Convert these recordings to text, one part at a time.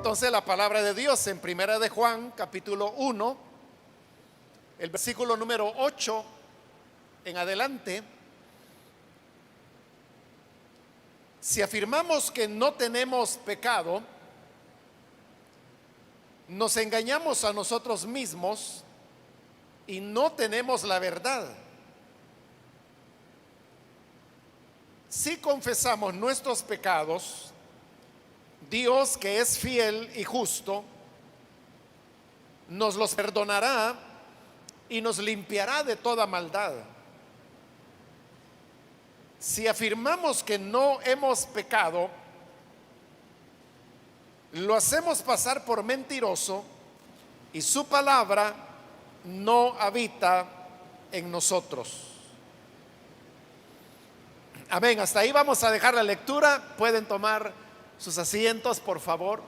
entonces la palabra de Dios en Primera de Juan, capítulo 1, el versículo número 8 en adelante. Si afirmamos que no tenemos pecado, nos engañamos a nosotros mismos y no tenemos la verdad. Si confesamos nuestros pecados, Dios, que es fiel y justo, nos los perdonará y nos limpiará de toda maldad. Si afirmamos que no hemos pecado, lo hacemos pasar por mentiroso y su palabra no habita en nosotros. Amén. Hasta ahí vamos a dejar la lectura. Pueden tomar sus asientos, por favor.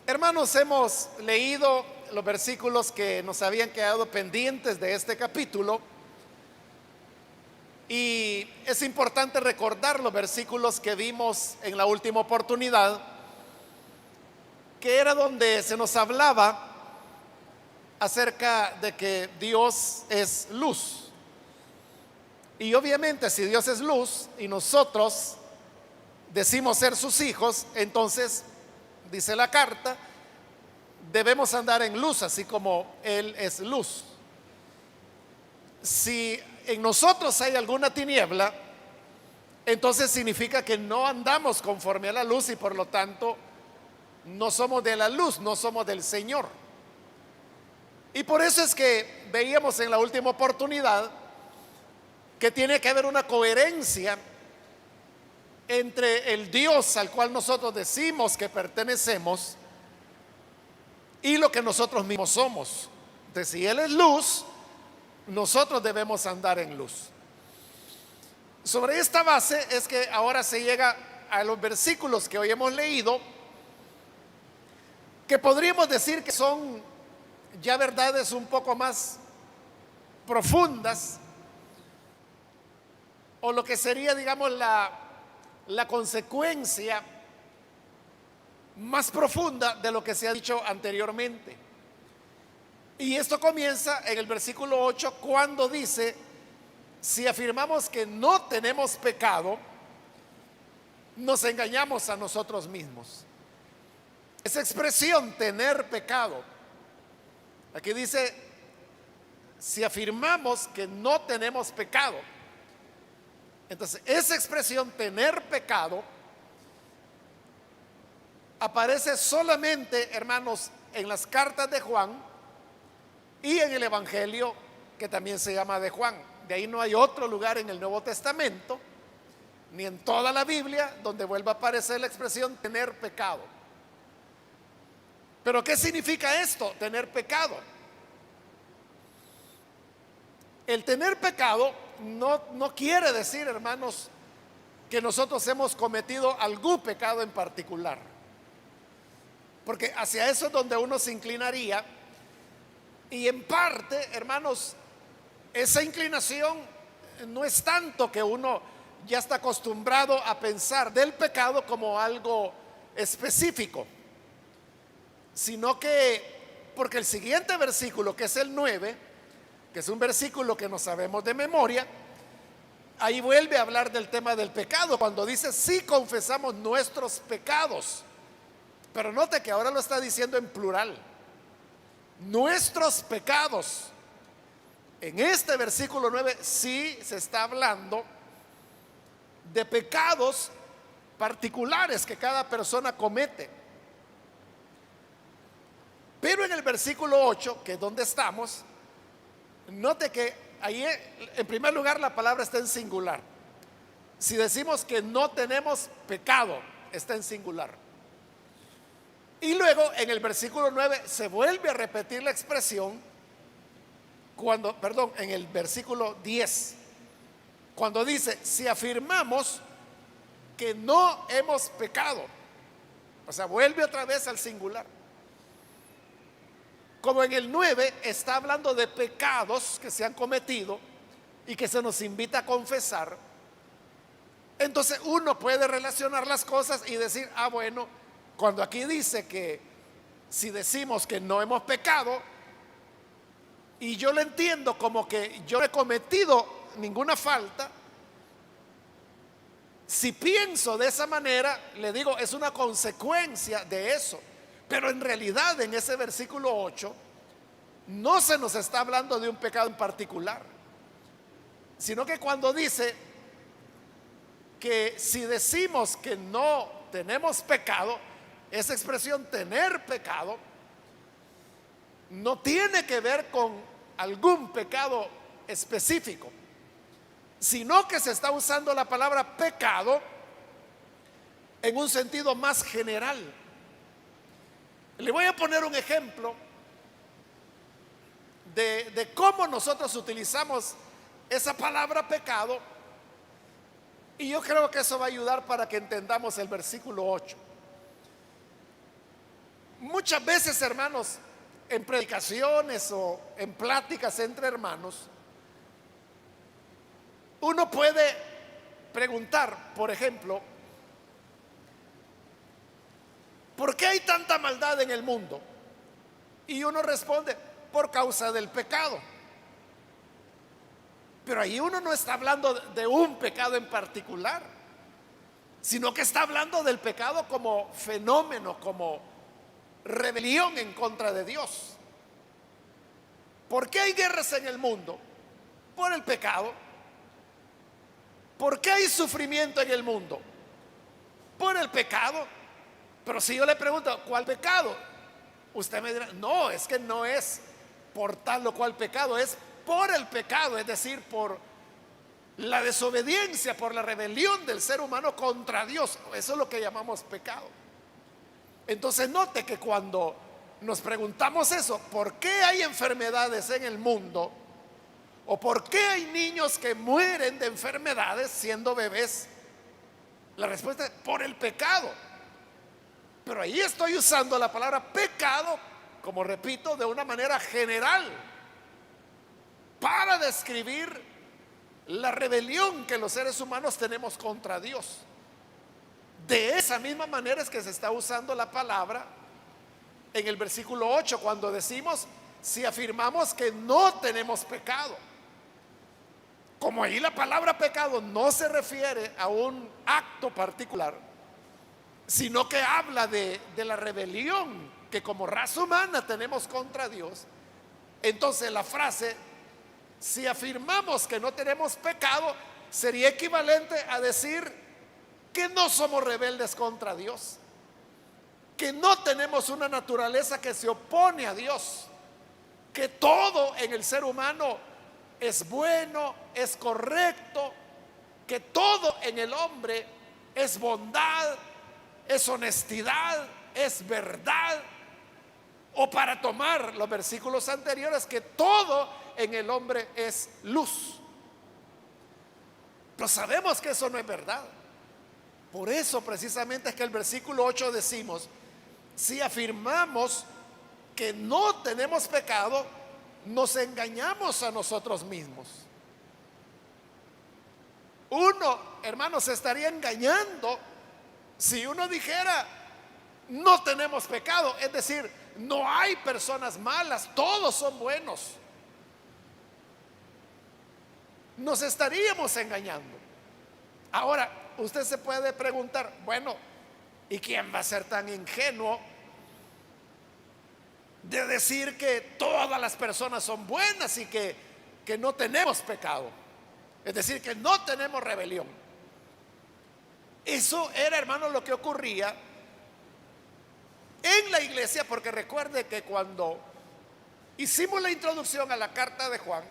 Hermanos, hemos leído los versículos que nos habían quedado pendientes de este capítulo y es importante recordar los versículos que vimos en la última oportunidad, que era donde se nos hablaba acerca de que Dios es luz. Y obviamente si Dios es luz y nosotros decimos ser sus hijos, entonces dice la carta, debemos andar en luz así como Él es luz. Si en nosotros hay alguna tiniebla, entonces significa que no andamos conforme a la luz y por lo tanto no somos de la luz, no somos del Señor. Y por eso es que veíamos en la última oportunidad que tiene que haber una coherencia entre el Dios al cual nosotros decimos que pertenecemos y lo que nosotros mismos somos. Entonces, si Él es luz, nosotros debemos andar en luz. Sobre esta base es que ahora se llega a los versículos que hoy hemos leído, que podríamos decir que son ya verdades un poco más profundas, o lo que sería, digamos, la consecuencia más profunda de lo que se ha dicho anteriormente. Y esto comienza en el versículo 8 cuando dice: si afirmamos que no tenemos pecado, nos engañamos a nosotros mismos. Esa expresión, tener pecado, aquí dice: si afirmamos que no tenemos pecado. Entonces, esa expresión, tener pecado, aparece solamente, hermanos, en las cartas de Juan y en el Evangelio que también se llama de Juan. De ahí no hay otro lugar en el Nuevo Testamento, ni en toda la Biblia, donde vuelva a aparecer la expresión tener pecado. Pero ¿qué significa esto, tener pecado? El tener pecado no quiere decir, hermanos, que nosotros hemos cometido algún pecado en particular, porque hacia eso es donde uno se inclinaría. Y en parte, hermanos, esa inclinación no es tanto que uno ya está acostumbrado a pensar del pecado como algo específico, sino que porque el siguiente versículo, que es el 9, que es un versículo que no sabemos de memoria, ahí vuelve a hablar del tema del pecado, cuando dice: si confesamos nuestros pecados. Pero note que ahora lo está diciendo en plural, nuestros pecados. En este versículo 9 sí se está hablando de pecados particulares que cada persona comete. Pero en el versículo 8, que es donde estamos, note que ahí en primer lugar la palabra está en singular. Si decimos que no tenemos pecado, está en singular. Y luego en el versículo 9 se vuelve a repetir la expresión en el versículo 10, cuando dice: si afirmamos que no hemos pecado. O sea, vuelve otra vez al singular. como en el 9 está hablando de pecados que se han cometido y que se nos invita a confesar, entonces uno puede relacionar las cosas y decir, ah, bueno, cuando aquí dice que si decimos que no hemos pecado, y yo lo entiendo como que yo no he cometido ninguna falta, si pienso de esa manera, le digo, es una consecuencia de eso. Pero en realidad en ese versículo 8 no se nos está hablando de un pecado en particular, sino que cuando dice que si decimos que no tenemos pecado, esa expresión tener pecado no tiene que ver con algún pecado específico, sino que se está usando la palabra pecado en un sentido más general. Le voy a poner un ejemplo de cómo nosotros utilizamos esa palabra pecado, y yo creo que eso va a ayudar para que entendamos el versículo 8. Muchas veces, hermanos, en predicaciones o en pláticas entre hermanos, uno puede preguntar, por ejemplo, ¿por qué hay tanta maldad en el mundo? Y uno responde, por causa del pecado. Pero ahí uno no está hablando de un pecado en particular, sino que está hablando del pecado como fenómeno, como rebelión en contra de Dios. ¿Por qué hay guerras en el mundo? Por el pecado. ¿Por qué hay sufrimiento en el mundo? Por el pecado. Pero si yo le pregunto, ¿cuál pecado? Usted me dirá, no, es que no es por tal o cual pecado, es por el pecado, es decir, por la desobediencia, por la rebelión del ser humano contra Dios. Eso es lo que llamamos pecado. Entonces note que cuando nos preguntamos eso, ¿por qué hay enfermedades en el mundo? ¿O por qué hay niños que mueren de enfermedades siendo bebés? La respuesta es por el pecado. Pero ahí estoy usando la palabra pecado, como repito, de una manera general, para describir la rebelión que los seres humanos tenemos contra Dios. De esa misma manera es que se está usando la palabra en el versículo 8, cuando decimos, si afirmamos que no tenemos pecado. Como ahí la palabra pecado no se refiere a un acto particular, sino que habla de la rebelión que como raza humana tenemos contra Dios, entonces la frase, si afirmamos que no tenemos pecado, sería equivalente a decir que no somos rebeldes contra Dios, que no tenemos una naturaleza que se opone a Dios, que todo en el ser humano es bueno, es correcto, que todo en el hombre es bondad, es honestidad, es verdad. O para tomar los versículos anteriores, que todo en el hombre es luz. Pero sabemos que eso no es verdad. Por eso precisamente es que el versículo 8 decimos, si afirmamos que no tenemos pecado, nos engañamos a nosotros mismos. Uno, hermanos, se estaría engañando si uno dijera, no tenemos pecado, es decir, no hay personas malas, todos son buenos. Nos estaríamos engañando. Ahora, usted se puede preguntar, bueno, ¿y quién va a ser tan ingenuo de decir que todas las personas son buenas y que no tenemos pecado? Es decir, que no tenemos rebelión. Eso era, hermano, lo que ocurría en la iglesia, porque recuerde que cuando hicimos la introducción a la carta de Juan,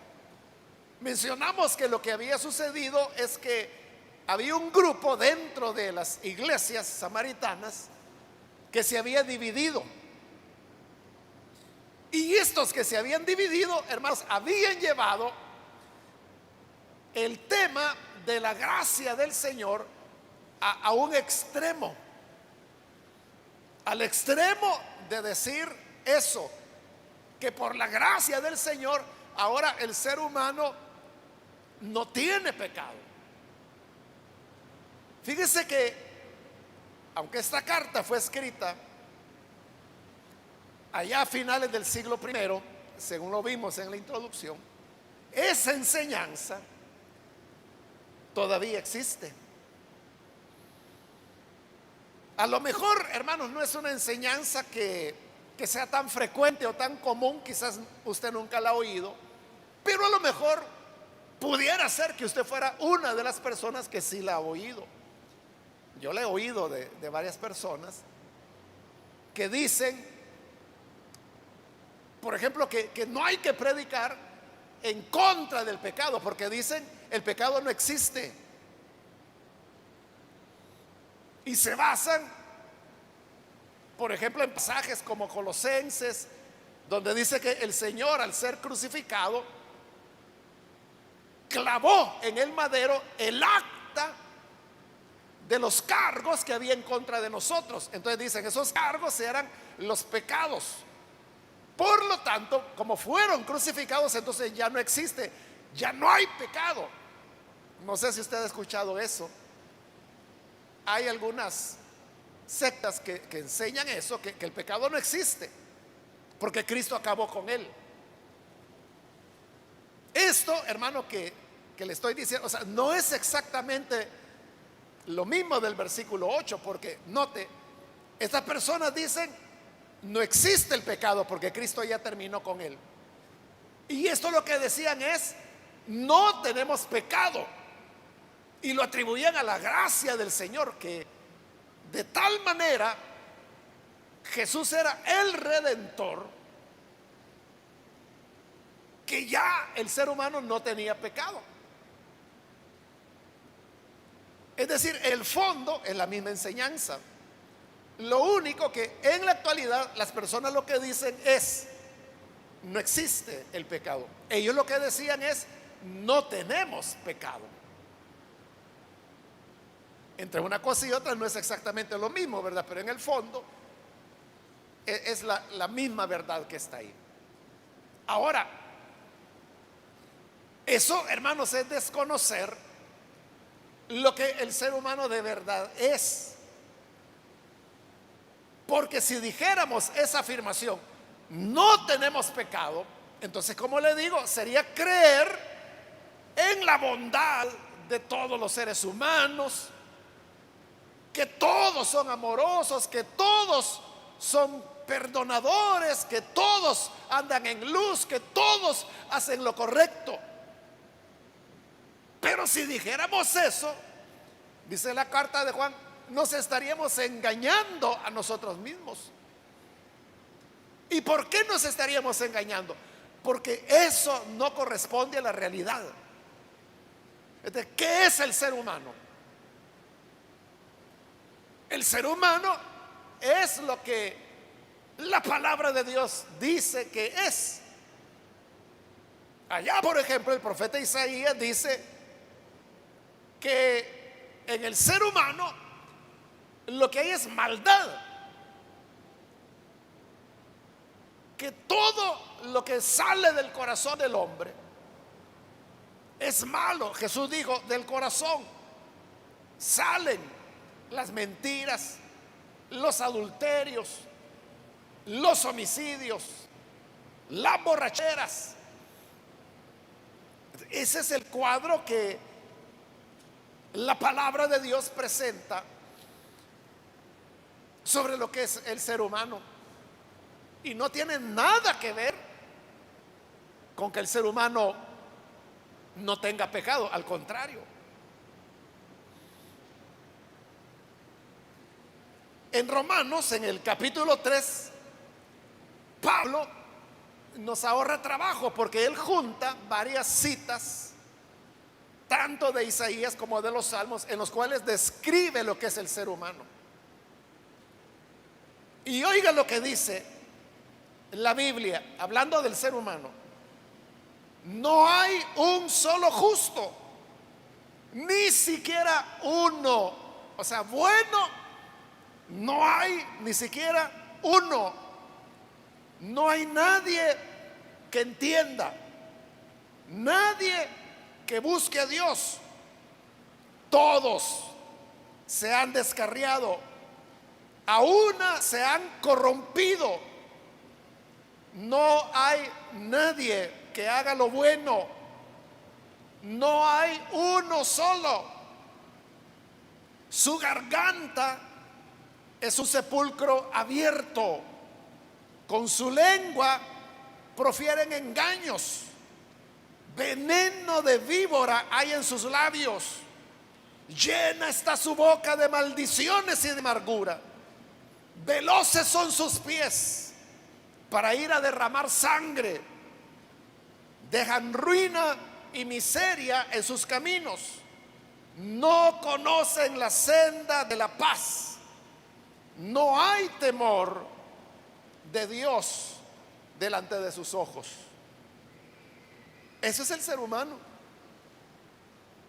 mencionamos que lo que había sucedido es que había un grupo dentro de las iglesias samaritanas que se había dividido. Y estos que se habían dividido, hermanos, habían llevado el tema de la gracia del Señor a un extremo. Al extremo de decir eso, que por la gracia del Señor ahora el ser humano no tiene pecado. Fíjese que aunque esta carta fue escrita allá a finales del siglo primero, según lo vimos en la introducción, esa enseñanza todavía existe. A lo mejor, hermanos, no es una enseñanza que sea tan frecuente o tan común, quizás usted nunca la ha oído, pero a lo mejor pudiera ser que usted fuera una de las personas que sí la ha oído. Yo la he oído de varias personas que dicen, por ejemplo, que no hay que predicar en contra del pecado, porque dicen el pecado no existe. Y se basan, por ejemplo, en pasajes como Colosenses, donde dice que el Señor, al ser crucificado, clavó en el madero el acta de los cargos que había en contra de nosotros. Entonces dicen, esos cargos eran los pecados. Por lo tanto, como fueron crucificados, entonces ya no existe, ya no hay pecado. No sé si usted ha escuchado eso. Hay algunas sectas que enseñan eso, que el pecado no existe, porque Cristo acabó con él. Esto, hermano, que le estoy diciendo, o sea, no es exactamente lo mismo del versículo 8, porque note, estas personas dicen, no existe el pecado porque Cristo ya terminó con él. Y esto lo que decían es, no tenemos pecado. Y lo atribuían a la gracia del Señor, que de tal manera Jesús era el Redentor, que ya el ser humano no tenía pecado. Es decir, el fondo es la misma enseñanza. Lo único que en la actualidad las personas lo que dicen es, no existe el pecado. Ellos lo que decían es, no tenemos pecado. Entre una cosa y otra no es exactamente lo mismo, ¿verdad? Pero en el fondo es la misma verdad que está ahí. Ahora, eso, hermanos, es desconocer lo que el ser humano de verdad es. Porque si dijéramos esa afirmación, no tenemos pecado, entonces, como le digo, sería creer en la bondad de todos los seres humanos, que todos son amorosos, que todos son perdonadores, que todos andan en luz, que todos hacen lo correcto. Pero si dijéramos eso, dice la carta de Juan, nos estaríamos engañando a nosotros mismos. ¿Y por qué nos estaríamos engañando? Porque eso no corresponde a la realidad. Entonces, ¿qué es el ser humano? El ser humano es lo que la palabra de Dios dice que es. Allá, por ejemplo, el profeta Isaías dice que en el ser humano lo que hay es maldad, que todo lo que sale del corazón del hombre es malo. Jesús dijo, del corazón salen las mentiras, los adulterios, los homicidios, las borracheras. Ese es el cuadro que la palabra de Dios presenta sobre lo que es el ser humano. Y no tiene nada que ver con que el ser humano no tenga pecado, al contrario. En Romanos, en el capítulo 3, Pablo nos ahorra trabajo porque él junta varias citas, tanto de Isaías como de los Salmos, en los cuales describe lo que es el ser humano. Y oiga lo que dice la Biblia, hablando del ser humano: no hay un solo justo, ni siquiera uno. O sea, bueno, no hay ni siquiera uno. No hay nadie que entienda, nadie que busque a Dios. Todos se han descarriado, a una se han corrompido. No hay nadie que haga lo bueno. No hay uno solo. Su garganta es un sepulcro abierto. Con su lengua profieren engaños. Veneno de víbora hay en sus labios. Llena está su boca de maldiciones y de amargura. Veloces son sus pies para ir a derramar sangre. Dejan ruina y miseria en sus caminos. No conocen la senda de la paz. No hay temor de Dios delante de sus ojos. Ese es el ser humano.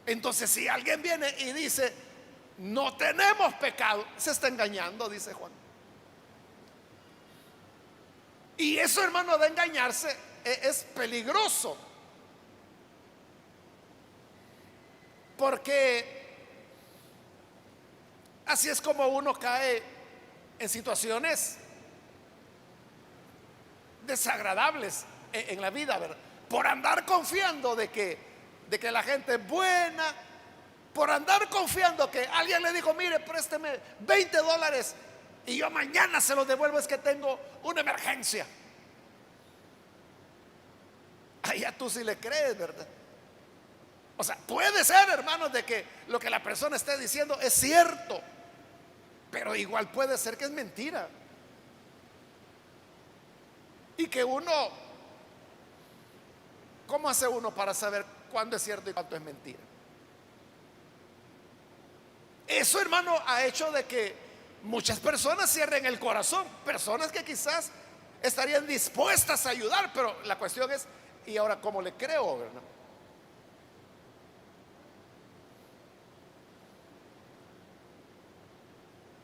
Entonces, si alguien viene y dice, no tenemos pecado, se está engañando, dice Juan. Y eso, hermano, de engañarse es peligroso. Porque así es como uno cae en situaciones desagradables en la vida, ¿verdad? Por andar confiando de que la gente es buena, por andar confiando que alguien le dijo, mire, présteme $20 y yo mañana se los devuelvo, es que tengo una emergencia. Allá tú sí le crees, ¿verdad? O sea, puede ser, hermanos, de que lo que la persona esté diciendo es cierto, pero igual puede ser que es mentira. Y que uno, ¿cómo hace uno para saber cuándo es cierto y cuándo es mentira? Eso, hermano, ha hecho de que muchas personas cierren el corazón. Personas que quizás estarían dispuestas a ayudar, pero la cuestión es, ¿y ahora cómo le creo, verdad?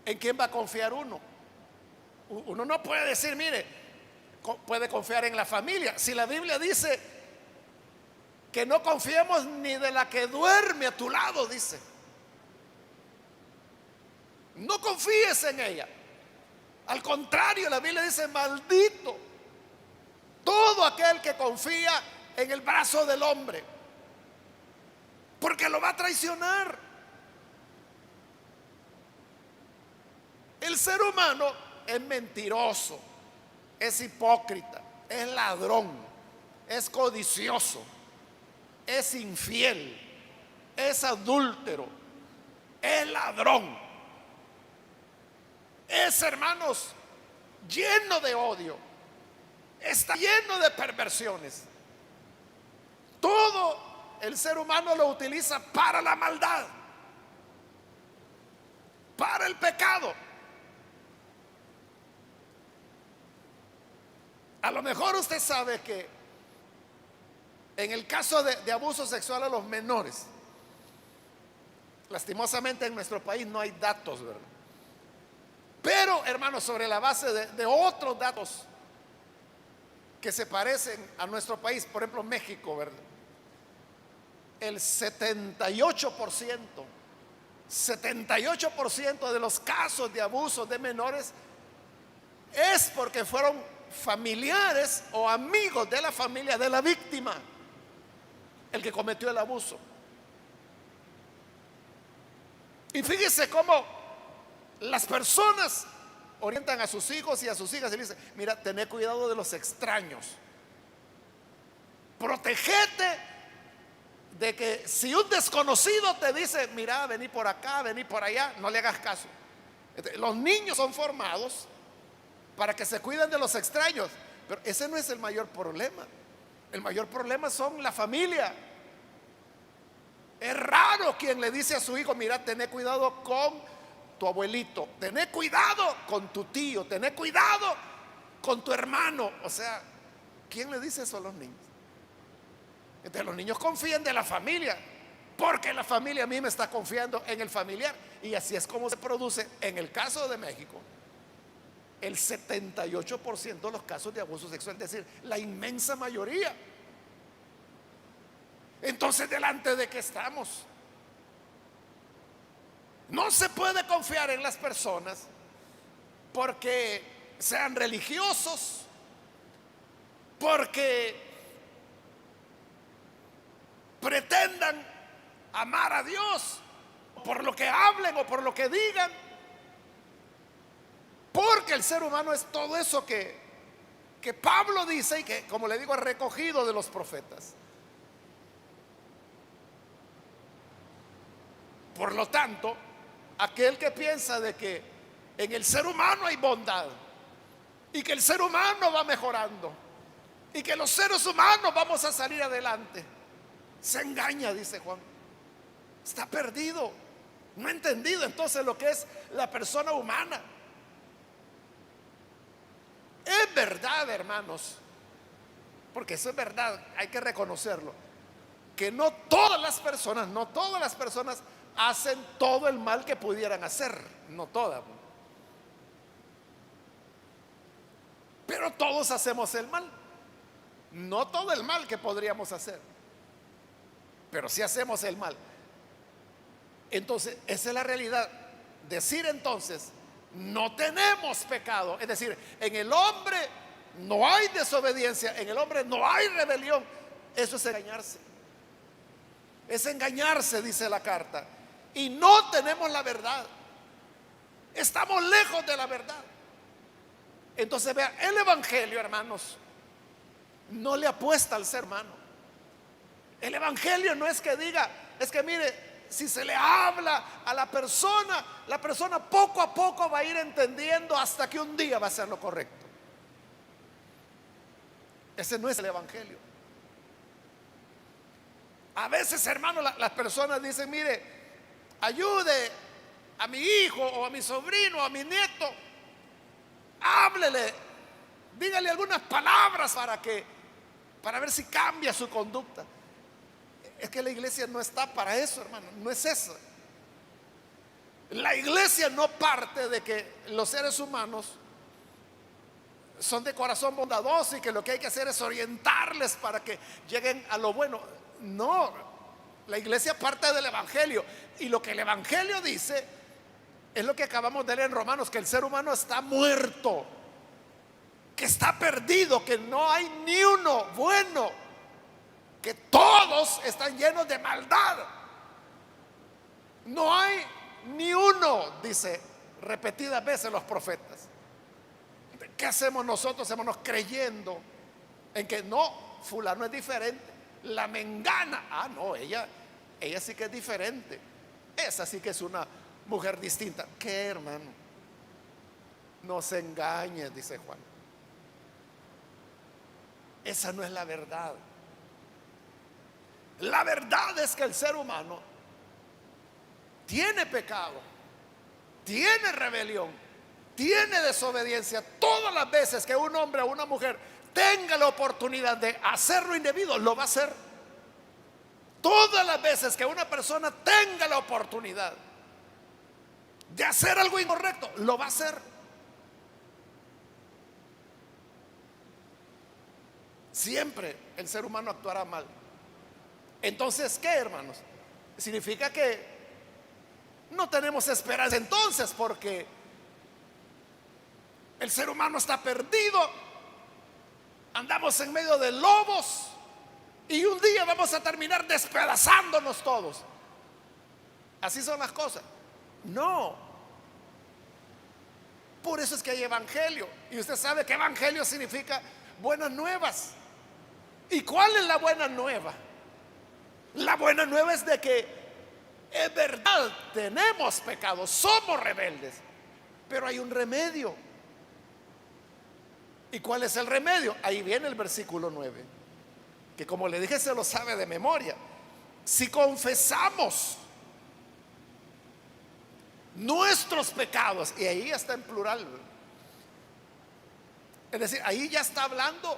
¿En quién va a confiar uno? Uno no puede decir, mire, puede confiar en la familia. Si la Biblia dice que no confiemos ni de la que duerme a tu lado, dice. No confíes en ella. Al contrario, la Biblia dice, maldito todo aquel que confía en el brazo del hombre, porque lo va a traicionar. El ser humano es mentiroso, es hipócrita, es ladrón, es codicioso, es infiel, es adúltero, es ladrón. Es, hermanos, lleno de odio, está lleno de perversiones. Todo el ser humano lo utiliza para la maldad, para el pecado. A lo mejor usted sabe que en el caso de abuso sexual a los menores, lastimosamente en nuestro país no hay datos, ¿verdad? Pero, hermanos, sobre la base de otros datos que se parecen a nuestro país, por ejemplo México, ¿verdad? El 78% de los casos de abusos de menores es porque fueron familiares o amigos de la familia de la víctima el que cometió el abuso. Y fíjese cómo las personas orientan a sus hijos y a sus hijas y le dicen, mira, tené cuidado de los extraños, protegete de que si un desconocido te dice, mira, vení por acá, vení por allá, no le hagas caso. Los niños son formados para que se cuiden de los extraños, pero ese no es el mayor problema. El mayor problema son la familia. Es raro quien le dice a su hijo, mira, tené cuidado con tu abuelito, tené cuidado con tu tío, tené cuidado con tu hermano. O sea, ¿quién le dice eso a los niños? Entonces los niños confían de la familia, porque la familia misma está confiando en el familiar. Y así es como se produce en el caso de México el 78% de los casos de abuso sexual, es decir, la inmensa mayoría. Entonces, ¿delante de qué estamos? No se puede confiar en las personas porque sean religiosos, porque pretendan amar a Dios, por lo que hablen o por lo que digan, porque el ser humano es todo eso que Pablo dice y que, como le digo, es recogido de los profetas. Por lo tanto, aquel que piensa de que en el ser humano hay bondad y que el ser humano va mejorando y que los seres humanos vamos a salir adelante, se engaña, dice Juan. Está perdido, no ha entendido entonces lo que es la persona humana. Es verdad, hermanos, porque eso es verdad, hay que reconocerlo, que no todas las personas hacen todo el mal que pudieran hacer, no todas. Pero todos hacemos el mal, no todo el mal que podríamos hacer, pero sí hacemos el mal. Entonces, esa es la realidad. Decir entonces, no tenemos pecado, es decir, en el hombre no hay desobediencia, en el hombre no hay rebelión, eso es engañarse. Es engañarse, dice la carta. Y no tenemos la verdad. Estamos lejos de la verdad. Entonces, vea, el evangelio, hermanos, no le apuesta al ser humano. El evangelio no es que diga, es que mire, si se le habla a la persona poco a poco va a ir entendiendo hasta que un día va a hacer lo correcto. Ese no es el evangelio. A veces, hermano, las personas dicen, mire, ayude a mi hijo o a mi sobrino o a mi nieto, háblele, dígale algunas palabras para ver si cambia su conducta. Es que la iglesia no está para eso, hermano, no es eso. La iglesia no parte de que los seres humanos son de corazón bondadoso y que lo que hay que hacer es orientarles para que lleguen a lo bueno. No, la iglesia parte del evangelio, y lo que el evangelio dice es lo que acabamos de leer en Romanos, que el ser humano está muerto, que está perdido, que no hay ni uno bueno, que todos están llenos de maldad. No hay ni uno, dice repetidas veces los profetas. ¿Qué hacemos nosotros, hermanos, creyendo en que no, fulano es diferente, la mengana, no, ella sí que es diferente, esa sí que es una mujer distinta? ¿Qué, hermano? No se engañe, dice Juan. Esa no es la verdad. La verdad es que el ser humano tiene pecado, tiene rebelión, tiene desobediencia. Todas las veces que un hombre o una mujer tenga la oportunidad de hacer lo indebido, lo va a hacer. Todas las veces que una persona tenga la oportunidad de hacer algo incorrecto, lo va a hacer. Siempre el ser humano actuará mal. Entonces, ¿qué, hermanos? Significa que no tenemos esperanza entonces, porque el ser humano está perdido, andamos en medio de lobos y un día vamos a terminar despedazándonos todos. Así son las cosas. No. Por eso es que hay evangelio. Y usted sabe que evangelio significa buenas nuevas. ¿Y cuál es la buena nueva? La buena nueva es de que es verdad, tenemos pecado, somos rebeldes, pero hay un remedio. ¿Y cuál es el remedio? Ahí viene el versículo 9, que como le dije se lo sabe de memoria. Si confesamos nuestros pecados, y ahí está en plural, es decir, ahí ya está hablando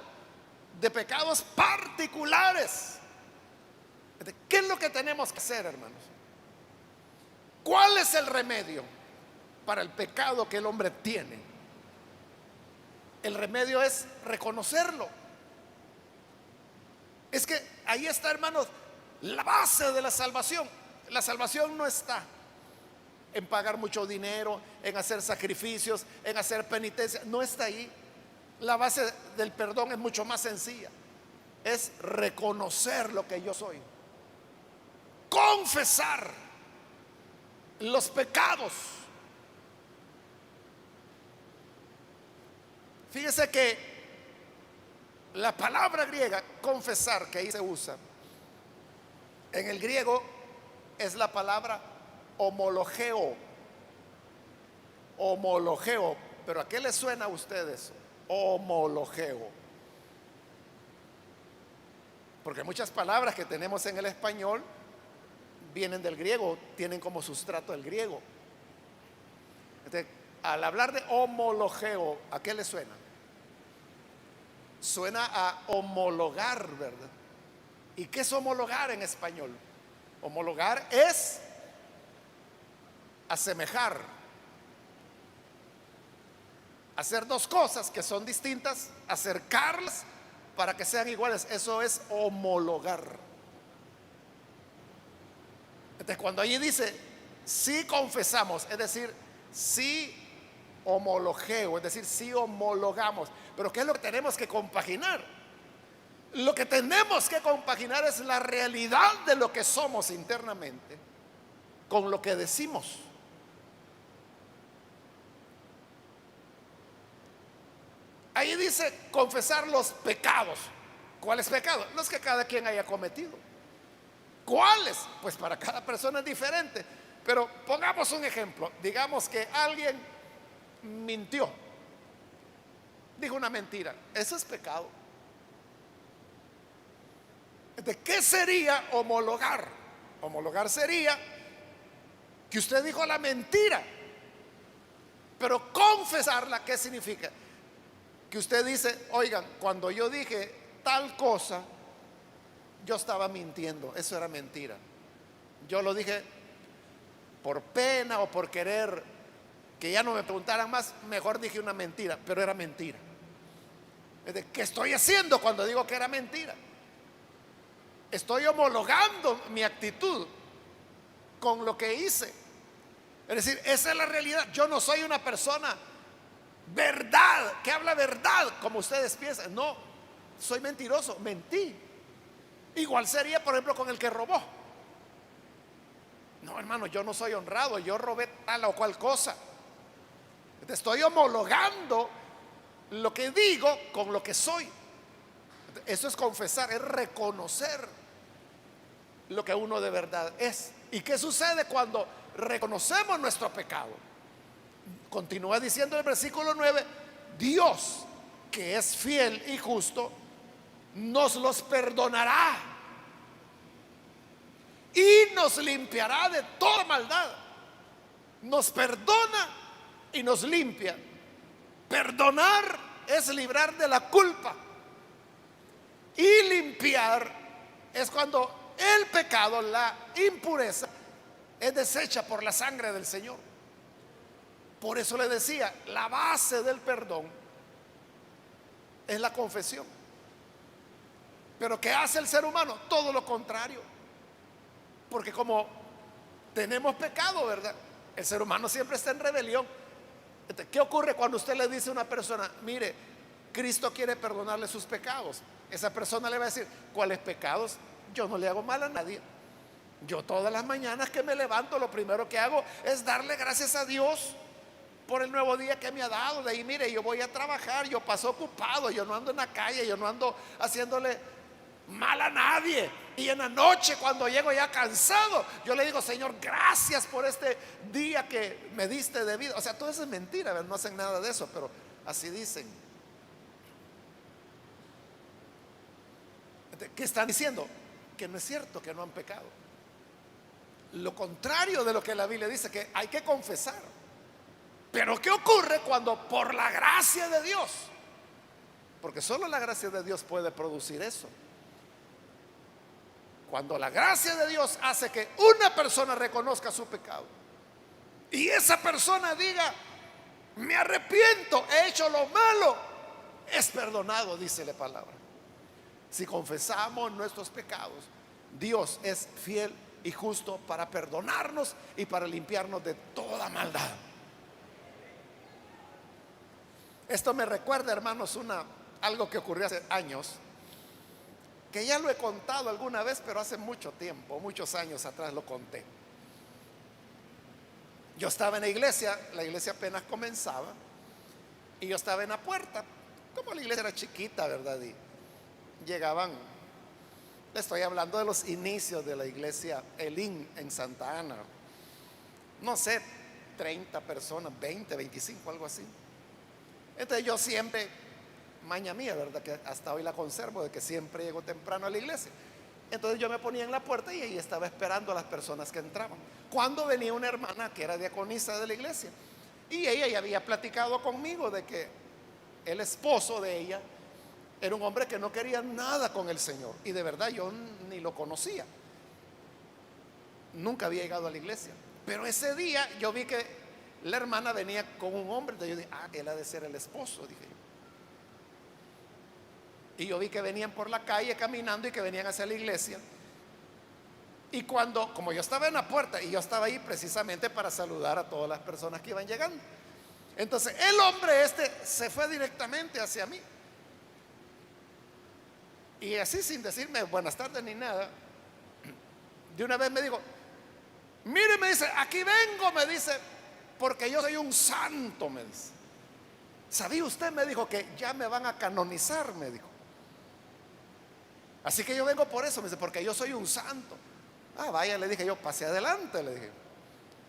de pecados particulares. ¿Qué es lo que tenemos que hacer, hermanos? ¿Cuál es el remedio para el pecado que el hombre tiene? el remedio es reconocerlo. Es que ahí está, hermanos, la base de la salvación. La salvación no está en pagar mucho dinero, en hacer sacrificios, en hacer penitencia. No está ahí. La base del perdón es mucho más sencilla. Es reconocer lo que yo soy. Confesar los pecados. Fíjese que la palabra griega confesar que ahí se usa en el griego es la palabra homologeo. Homologeo. ¿Pero a qué le suena a ustedes? Homologeo. Porque muchas palabras que tenemos en el español vienen del griego, tienen como sustrato el griego. Entonces, al hablar de homologeo, ¿a qué le suena? Suena a homologar, ¿verdad? ¿Y qué es homologar en español? Homologar es asemejar, hacer dos cosas que son distintas, acercarlas para que sean iguales. Eso es homologar. Entonces, cuando allí dice si confesamos, es decir, si homologeo, es decir, si homologamos. Pero ¿qué es lo que tenemos que compaginar? Lo que tenemos que compaginar es la realidad de lo que somos internamente con lo que decimos. Ahí dice confesar los pecados. ¿Cuáles pecados? Los que cada quien haya cometido. ¿Cuáles? Pues para cada persona es diferente. Pero pongamos un ejemplo. Digamos que alguien mintió, dijo una mentira. Eso es pecado. ¿De qué sería homologar? Homologar sería que usted dijo la mentira, pero confesarla, ¿qué significa? Que usted dice, oigan, cuando yo dije tal cosa, yo estaba mintiendo, eso era mentira. Yo lo dije por pena o por querer que ya no me preguntaran más, mejor dije una mentira, pero era mentira. ¿Qué estoy haciendo cuando digo que era mentira? Estoy homologando mi actitud con lo que hice. Es decir, esa es la realidad. Yo no soy una persona verdad, que habla verdad como ustedes piensan. No, soy mentiroso, mentí. Igual sería, por ejemplo, con el que robó. No, hermano, yo no soy honrado, yo robé tal o cual cosa. Estoy homologando lo que digo con lo que soy. Eso es confesar, es reconocer lo que uno de verdad es. ¿Y qué sucede cuando reconocemos nuestro pecado? Continúa diciendo el versículo 9: Dios, que es fiel y justo, nos los perdonará y nos limpiará de toda maldad. Nos perdona y nos limpia. Perdonar es librar de la culpa, y limpiar es cuando el pecado, la impureza, es deshecha por la sangre del Señor. Por eso le decía, la base del perdón es la confesión. Pero ¿qué hace el ser humano? Todo lo contrario. Porque como tenemos pecado, ¿verdad? El ser humano siempre está en rebelión. ¿Qué ocurre cuando usted le dice a una persona, mire, Cristo quiere perdonarle sus pecados? Esa persona le va a decir, ¿cuáles pecados? Yo no le hago mal a nadie. Yo todas las mañanas que me levanto, lo primero que hago es darle gracias a Dios por el nuevo día que me ha dado. De ahí, mire, yo voy a trabajar, yo paso ocupado, yo no ando en la calle, yo no ando haciéndole mal a nadie. Y en la noche, cuando llego ya cansado, yo le digo, Señor, gracias por este día que me diste de vida. O sea, todo eso es mentira, ¿verdad? No hacen nada de eso, pero así dicen. ¿Qué están diciendo? Que no es cierto, que no han pecado. Lo contrario de lo que la Biblia dice, que hay que confesar. Pero ¿qué ocurre cuando por la gracia de Dios? Porque solo la gracia de Dios puede producir eso. Cuando la gracia de Dios hace que una persona reconozca su pecado y esa persona diga, me arrepiento, he hecho lo malo, es perdonado, dice la palabra. Si confesamos nuestros pecados, Dios es fiel y justo para perdonarnos y para limpiarnos de toda maldad. Esto me recuerda, hermanos, algo que ocurrió hace años, que ya lo he contado alguna vez, pero hace mucho tiempo, muchos años atrás lo conté. Yo estaba en la iglesia apenas comenzaba, y yo estaba en la puerta. Como la iglesia era chiquita, ¿verdad? Y llegaban, le estoy hablando de los inicios de la iglesia Elín en Santa Ana, no sé, 30 personas, 20, 25, algo así. Entonces yo siempre, maña mía, ¿verdad? Que hasta hoy la conservo, de que siempre llego temprano a la iglesia. Entonces yo me ponía en la puerta y ahí estaba esperando a las personas que entraban. Cuando venía una hermana que era diaconisa de la iglesia, y ella ya había platicado conmigo de que el esposo de ella era un hombre que no quería nada con el Señor. Y de verdad yo ni lo conocía. Nunca había llegado a la iglesia. Pero ese día yo vi que la hermana venía con un hombre. Entonces yo dije, él ha de ser el esposo, dije yo. Y yo vi que venían por la calle caminando y que venían hacia la iglesia. Y como yo estaba en la puerta y yo estaba ahí precisamente para saludar a todas las personas que iban llegando. Entonces el hombre se fue directamente hacia mí. Y así, sin decirme buenas tardes ni nada, de una vez me dijo, mire, me dice, aquí vengo, me dice, porque yo soy un santo, me dice. ¿Sabía usted? Me dijo, que ya me van a canonizar, me dijo. Así que yo vengo por eso, me dice, porque yo soy un santo. Vaya, le dije yo, pase adelante, le dije.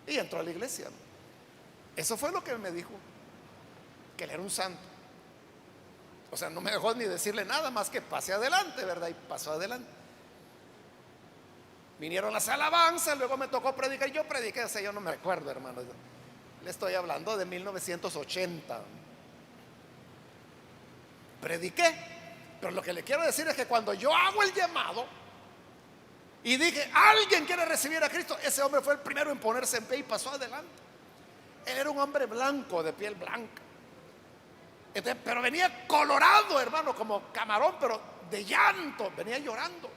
Y entró a la iglesia. Eso fue lo que me dijo, que él era un santo. O sea, no me dejó ni decirle nada más que pase adelante, ¿verdad? Y pasó adelante. Vinieron las alabanzas, luego me tocó predicar. Yo prediqué, o sea, yo no me acuerdo, hermano. Le estoy hablando de 1980. Prediqué. Pero lo que le quiero decir es que cuando yo hago el llamado y dije, alguien quiere recibir a Cristo, ese hombre fue el primero en ponerse en pie y pasó adelante. Él era un hombre blanco, de piel blanca. Entonces, pero venía colorado, hermano, como camarón, pero de llanto, venía llorando.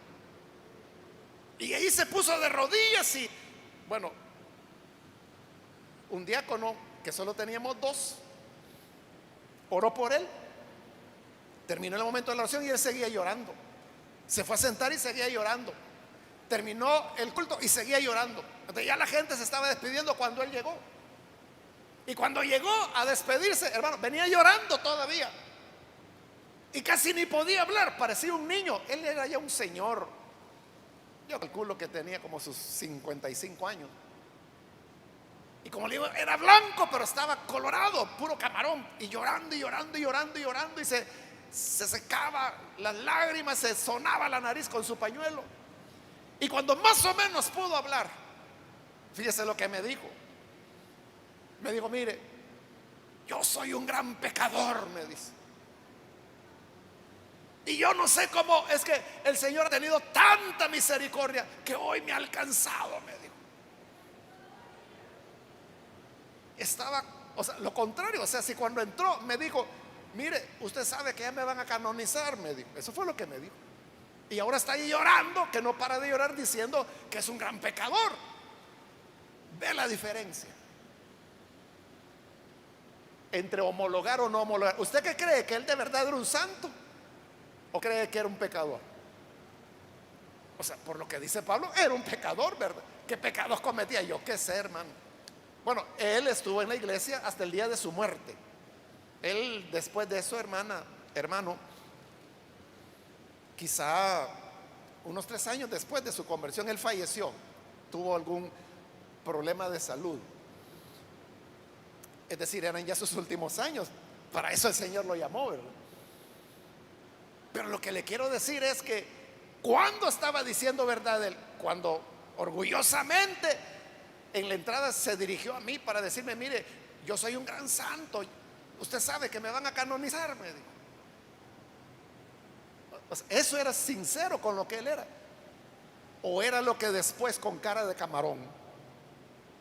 Y ahí se puso de rodillas y, bueno, un diácono, que solo teníamos dos, oró por él. Terminó el momento de la oración y él seguía llorando. Se fue a sentar y seguía llorando. Terminó el culto y seguía llorando. Entonces ya la gente se estaba despidiendo cuando él llegó. Y cuando llegó a despedirse, hermano, venía llorando todavía. Y casi ni podía hablar, parecía un niño. Él era ya un señor. Yo calculo que tenía como sus 55 años. Y como le digo, era blanco, pero estaba colorado, puro camarón. Y llorando, y llorando, y llorando, y llorando. Y se secaba las lágrimas, se sonaba la nariz con su pañuelo. Y cuando más o menos pudo hablar, fíjese lo que me dijo. Me dijo, mire, yo soy un gran pecador, me dice. Y yo no sé cómo es que el Señor ha tenido tanta misericordia que hoy me ha alcanzado, me dijo. Estaba, o sea, lo contrario, o sea, si cuando entró me dijo, mire, usted sabe que ya me van a canonizar, me dijo. Eso fue lo que me dijo. Y ahora está ahí llorando, que no para de llorar, diciendo que es un gran pecador. Ve la diferencia entre homologar o no homologar. ¿Usted qué cree? ¿Que él de verdad era un santo? ¿O cree que era un pecador? O sea, por lo que dice Pablo, era un pecador, ¿verdad? ¿Qué pecados cometía? Yo qué sé, hermano. Bueno, él estuvo en la iglesia hasta el día de su muerte. Él, después de eso, hermano, quizá unos 3 años después de su conversión, él falleció. Tuvo algún problema de salud. Es decir, eran ya sus últimos años. Para eso el Señor lo llamó, ¿verdad? Pero lo que le quiero decir es que cuando estaba diciendo verdad él, cuando orgullosamente en la entrada se dirigió a mí para decirme, mire, yo soy un gran santo, usted sabe que me van a canonizar, me dijo. O sea, eso era sincero con lo que él era, o era lo que después, con cara de camarón,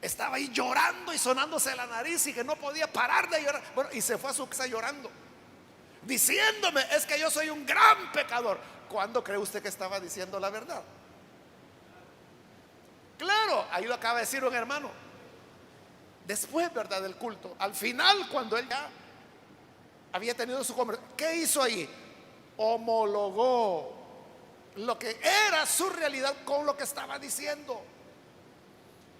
estaba ahí llorando y sonándose la nariz y que no podía parar de llorar. Bueno, y se fue a su casa llorando. diciéndome es que yo soy un gran pecador. ¿Cuándo cree usted que estaba diciendo la verdad? Claro, ahí lo acaba de decir un hermano. Después, ¿verdad?, del culto, al final, cuando él ya había tenido su conversación, ¿qué hizo ahí? Homologó lo que era su realidad con lo que estaba diciendo.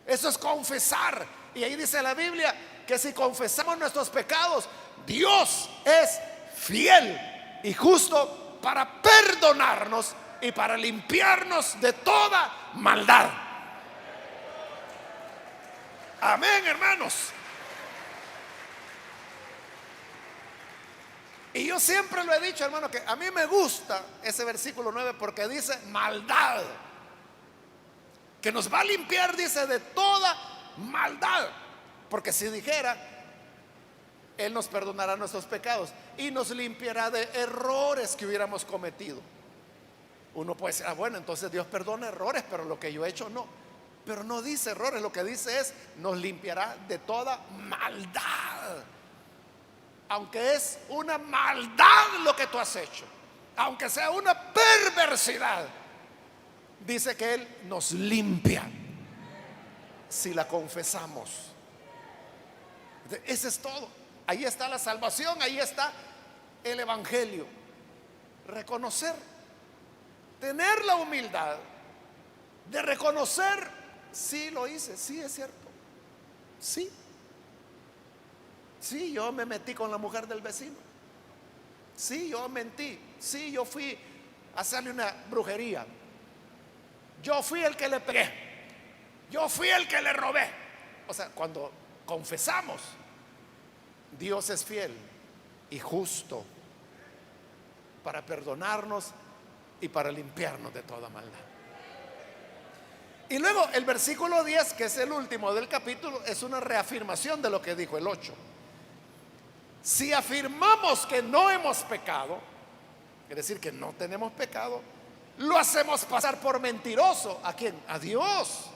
Eso es confesar. Y ahí dice la Biblia que si confesamos nuestros pecados, Dios es fiel y justo para perdonarnos y para limpiarnos de toda maldad. Amén, hermanos. Y yo siempre lo he dicho, hermano, que a mí me gusta ese versículo 9 porque dice maldad, que nos va a limpiar, dice, de toda maldad. Porque si dijera, Él nos perdonará nuestros pecados y nos limpiará de errores que hubiéramos cometido. Uno puede decir, bueno, entonces Dios perdona errores, pero lo que yo he hecho no. Pero no dice errores, lo que dice es, nos limpiará de toda maldad. Aunque es una maldad lo que tú has hecho, aunque sea una perversidad, dice que Él nos limpia si la confesamos. Ese es todo. Ahí está la salvación, ahí está el evangelio. Reconocer, tener la humildad de reconocer, sí lo hice, sí es cierto, sí, sí, yo me metí con la mujer del vecino, sí, yo mentí, sí, yo fui a hacerle una brujería, yo fui el que le pegué, yo fui el que le robé. O sea, cuando confesamos, Dios es fiel y justo para perdonarnos y para limpiarnos de toda maldad. Y luego el versículo 10, que es el último del capítulo, es una reafirmación de lo que dijo el 8. Si afirmamos que no hemos pecado, es decir, que no tenemos pecado, lo hacemos pasar por mentiroso. ¿A quién? A Dios.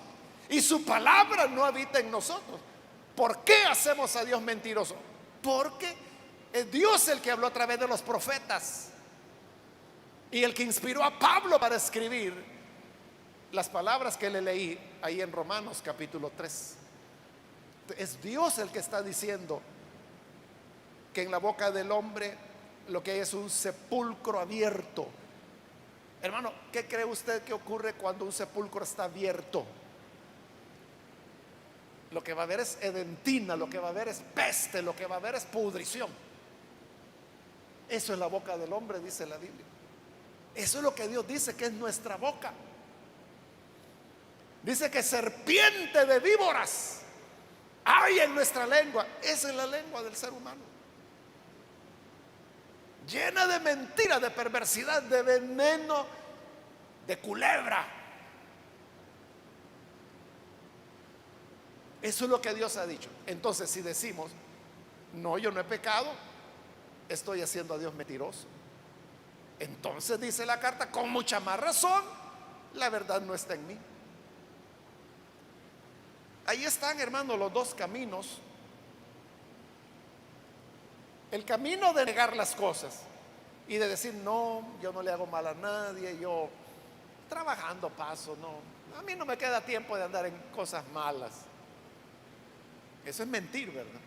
Y su palabra no habita en nosotros. ¿Por qué hacemos a Dios mentiroso? Porque es Dios el que habló a través de los profetas y el que inspiró a Pablo para escribir las palabras que le leí ahí en Romanos capítulo 3. Es Dios el que está diciendo que en la boca del hombre lo que hay es un sepulcro abierto. Hermano, ¿qué cree usted que ocurre cuando un sepulcro está abierto? Lo que va a haber es edentina, lo que va a haber es peste, lo que va a haber es pudrición. Eso es la boca del hombre, dice la Biblia. Eso es lo que Dios dice que es nuestra boca. Dice que serpiente de víboras hay en nuestra lengua. Esa es la lengua del ser humano, llena de mentira, de perversidad, de veneno, de culebra. Eso es lo que Dios ha dicho. Entonces, si decimos, no, yo no he pecado, estoy haciendo a Dios mentiroso. Entonces dice la carta, con mucha más razón, la verdad no está en mí. Ahí están, hermanos, los dos caminos. El camino de negar las cosas y de decir, no, yo no le hago mal a nadie, yo trabajando paso, no, a mí no me queda tiempo de andar en cosas malas. Eso es mentir, ¿verdad?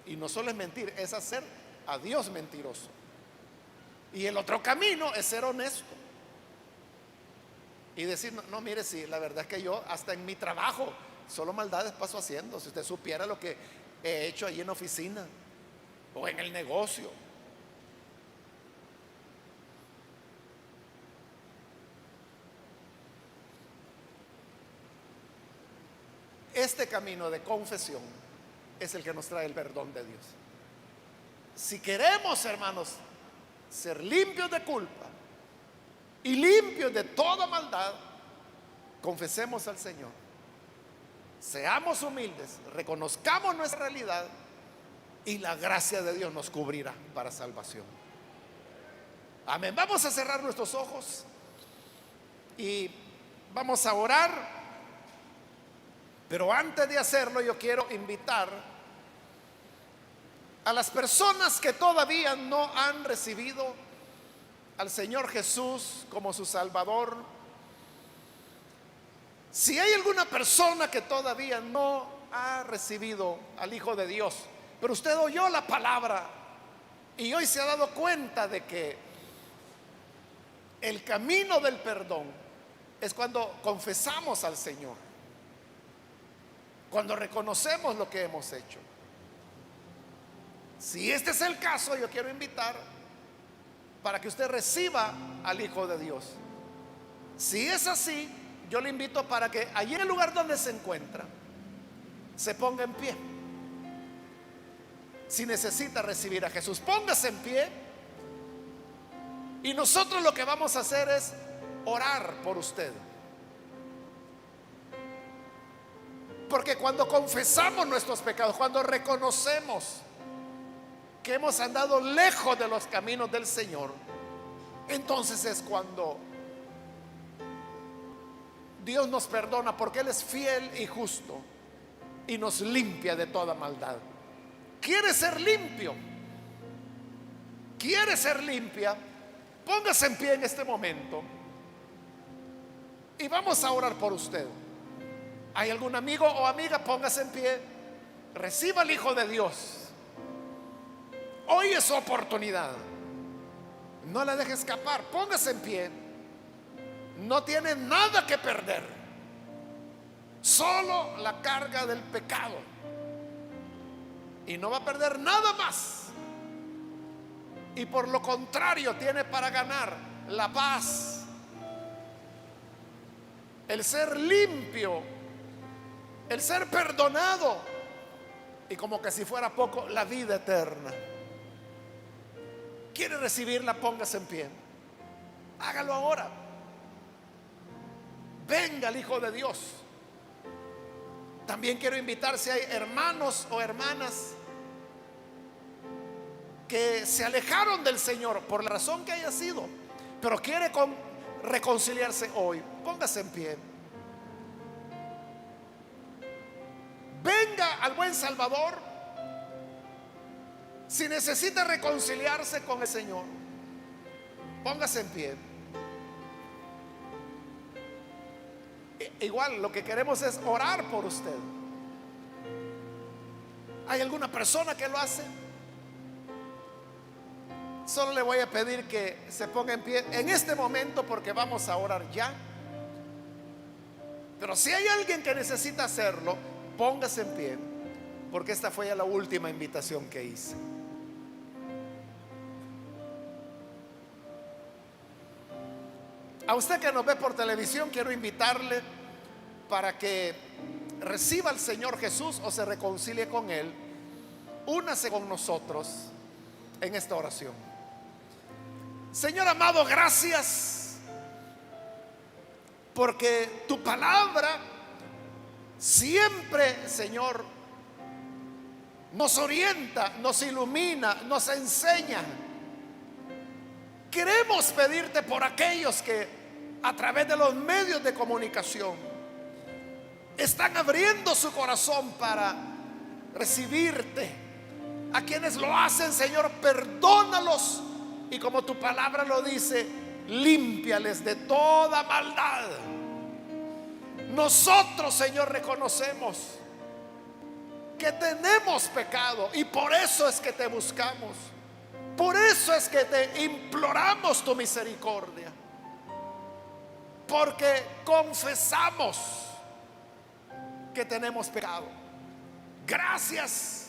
Y no solo es mentir, es hacer a Dios mentiroso. Y el otro camino es ser honesto y decir, no, no, mire, sí, la verdad es que yo hasta en mi trabajo solo maldades paso haciendo. Si usted supiera lo que he hecho allí en la oficina o en el negocio. Este camino de confesión es el que nos trae el perdón de Dios. Si queremos, hermanos, ser limpios de culpa y limpios de toda maldad, confesemos al Señor, seamos humildes, reconozcamos nuestra realidad y la gracia de Dios nos cubrirá para salvación. Amén. Vamos a cerrar nuestros ojos y vamos a orar. Pero antes de hacerlo, yo quiero invitar A las personas que todavía no han recibido al Señor Jesús como su Salvador, si hay alguna persona que todavía no ha recibido al Hijo de Dios, pero usted oyó la palabra y hoy se ha dado cuenta de que el camino del perdón es cuando confesamos al Señor, cuando reconocemos lo que hemos hecho. Si este es el caso, yo quiero invitar para que usted reciba al Hijo de Dios. Si es así, yo le invito para que allí en el lugar donde se encuentra se ponga en pie. Si necesita recibir a Jesús, póngase en pie. Y nosotros lo que vamos a hacer es orar por usted. Porque cuando confesamos nuestros pecados, cuando reconocemos que hemos andado lejos de los caminos del Señor, entonces es cuando Dios nos perdona, porque Él es fiel y justo y nos limpia de toda maldad. ¿Quiere ser limpio? ¿Quiere ser limpia? Póngase en pie en este momento y vamos a orar por usted. ¿Hay algún amigo o amiga? Póngase en pie. Reciba al Hijo de Dios. Hoy es su oportunidad. No la deje escapar. Póngase en pie. No tiene nada que perder, solo la carga del pecado, y no va a perder nada más. Y por lo contrario, tiene para ganar la paz, el ser limpio, el ser perdonado, y como que si fuera poco, la vida eterna. ¿Quiere recibirla? Póngase en pie. Hágalo ahora. Venga el Hijo de Dios. También quiero invitar, si hay hermanos o hermanas que se alejaron del Señor por la razón que haya sido, pero quiere reconciliarse hoy, póngase en pie. Venga al buen Salvador. Si necesita reconciliarse con el Señor, póngase en pie. Igual lo que queremos es orar por usted. ¿Hay alguna persona que lo hace? Solo le voy a pedir que se ponga en pie en este momento, porque vamos a orar ya. Pero si hay alguien que necesita hacerlo, póngase en pie, porque esta fue ya la última invitación que hice. A usted que nos ve por televisión, quiero invitarle para que reciba al Señor Jesús o se reconcilie con Él. Únase con nosotros en esta oración. Señor amado, gracias porque tu palabra siempre, Señor, nos orienta, nos ilumina, nos enseña. Queremos pedirte por aquellos que a través de los medios de comunicación están abriendo su corazón para recibirte. A quienes lo hacen, Señor, perdónalos, y como tu palabra lo dice, límpiales de toda maldad. Nosotros, Señor, reconocemos que tenemos pecado, y por eso es que te buscamos. Por eso es que te imploramos tu misericordia, porque confesamos que tenemos pecado. Gracias,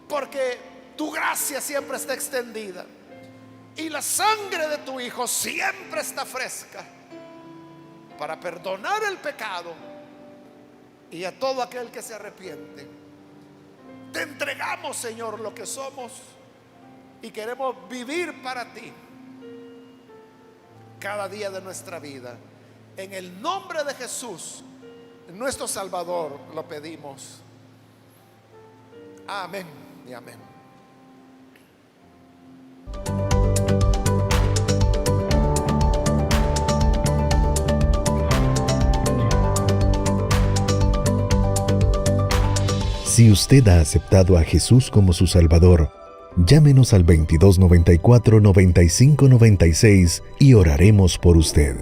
porque tu gracia siempre está extendida y la sangre de tu Hijo siempre está fresca para perdonar el pecado y a todo aquel que se arrepiente. Te entregamos, Señor, lo que somos, y queremos vivir para ti cada día de nuestra vida. En el nombre de Jesús, nuestro Salvador, lo pedimos. Amén y amén. Si usted ha aceptado a Jesús como su Salvador, llámenos al 2294-9596 y oraremos por usted.